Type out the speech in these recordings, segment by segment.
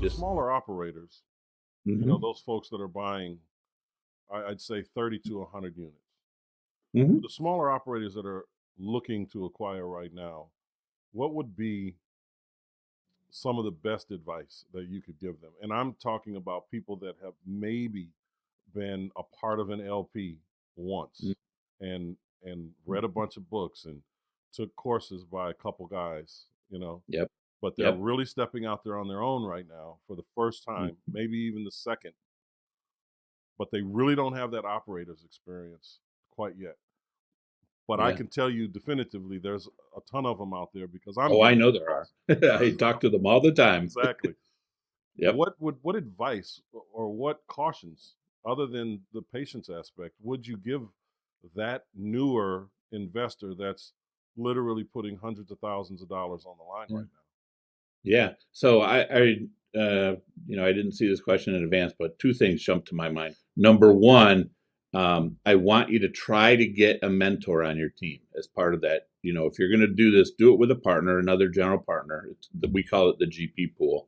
the Just smaller operators, hmm those folks that are buying, I'd say 30 to 100 units. hmm The smaller operators that are looking to acquire right now, what would be some of the best advice that you could give them? And I'm talking about people that have maybe been a part of an LP once and read a bunch of books and took courses by a couple guys, Yep. but they're Yep. really stepping out there on their own right now for the first time, Mhm. maybe even the second, but they really don't have that operator's experience quite yet. But I Yeah. can tell you definitively there's a ton of them out there because I'm Oh, I getting know those there are. calls. I talk to them all the time. Exactly. Yep. What advice or what cautions, other than the patience aspect, would you give that newer investor that's literally putting hundreds of thousands of dollars on the line Yeah. right Yeah. So I didn't see this question in advance, but two things jumped to my mind. Number one, I want you to try to get a mentor on your team as part of that. If you're going to do this, do it with a partner, another general partner. We call it the GP pool.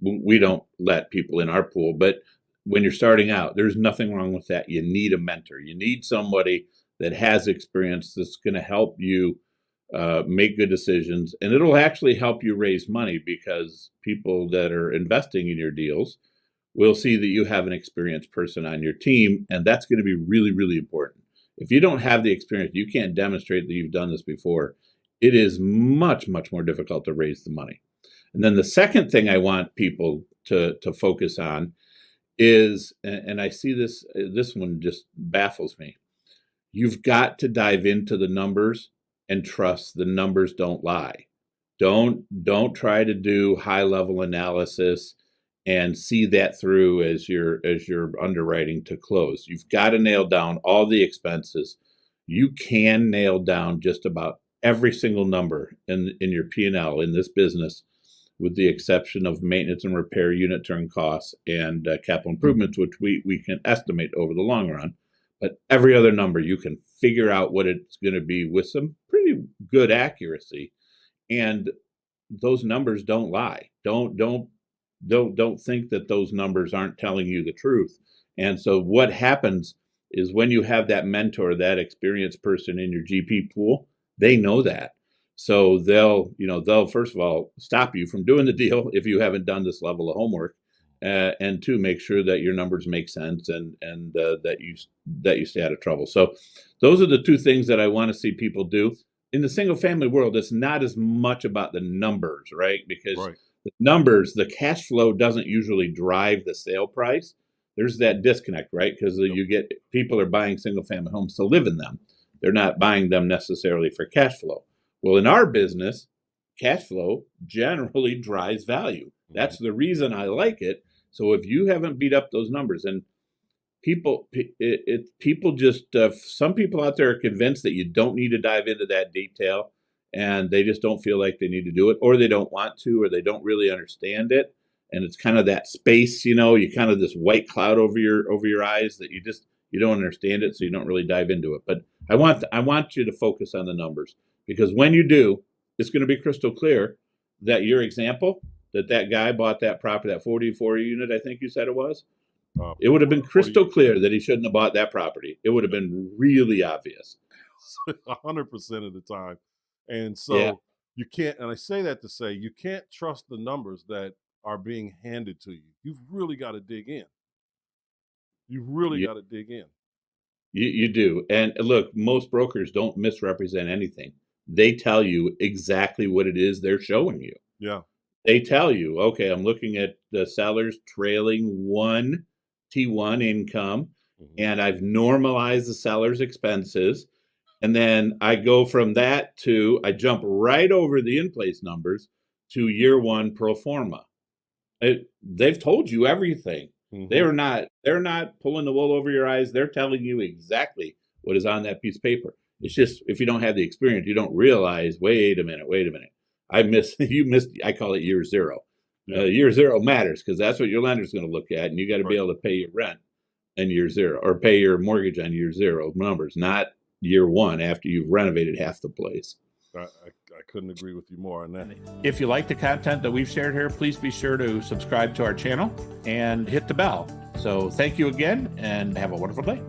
We don't let people in our pool, but when you're starting out, there's nothing wrong with that. You need a mentor. You need somebody that has experience that's going to help you make good decisions, and it'll actually help you raise money because people that are investing in your deals will see that you have an experienced person on your team, and that's going to be really, really important. If you don't have the experience, you can't demonstrate that you've done this before. It is much, much more difficult to raise the money. And then the second thing I want people to focus on is, and I see this one just baffles me. You've got to dive into the numbers and trust the numbers don't lie. Don't try to do high level analysis and see that through as your underwriting to close. You've got to nail down all the expenses. You can nail down just about every single number in your P&L in this business, with the exception of maintenance and repair, unit turn costs, and capital improvements, which we can estimate over the long run. But every other number you can figure out what it's going to be with some pretty good accuracy. And those numbers don't lie. Don't think that those numbers aren't telling you the truth. And so what happens is when you have that mentor, that experienced person in your GP pool, they know that. So they'll first of all stop you from doing the deal if you haven't done this level of homework, and two, make sure that your numbers make sense and that you stay out of trouble. So those are the two things that I want to see people do. In the single family world, it's not as much about the numbers, right? now. Because Right. the numbers, the cash flow doesn't usually drive the sale price. There's that disconnect, right? Because Yep. you get people are buying single family homes to live in them. They're not buying them necessarily for cash flow. Well, in our business, cash flow generally drives value. Mhm. That's the reason I like it. So if you haven't beat up those numbers, and people just some people out there are convinced that you don't need to dive into that detail, and they just don't feel like they need to do it, or they don't want to, or they don't really understand it, and it's kind of that space, you kind of this white cloud over your eyes that you don't understand it, so you don't really dive into it. But I want you to focus on the numbers, because when you do, it's going to be crystal clear that your example, that guy bought that property, that 44 unit, I think you said it was. It would have been crystal 48. clear that he shouldn't have bought that property. It would have been really obvious. 100% of the time. And Yeah, so you can't, and I say that to say you can't trust the numbers that are being handed to you. You've really got to dig in. You've really you, got to dig in. you do. And look, most brokers don't misrepresent anything. They tell you exactly what it is they're showing you. Yeah. They tell you, okay, I'm looking at the seller's trailing one T1 income, Hmm. and I've normalized the seller's expenses. And then I go from that I jump right over the in place numbers to year one pro forma. They've told you everything. Hmm. They're not pulling the wool over your eyes. They're telling you exactly what is on that piece of paper. It's just if you don't have the experience, you don't realize. Wait a minute. You missed. I call it year zero. Yeah. Year zero matters because that's what your lender's going to look at, and you got to be Right. able to pay your rent in year zero or pay your mortgage on year zero numbers, not year one after you've renovated half the place. I couldn't agree with you more on that. If you like the content that we've shared here, please be sure to subscribe to our channel and hit the bell. So thank you again, and have a wonderful day.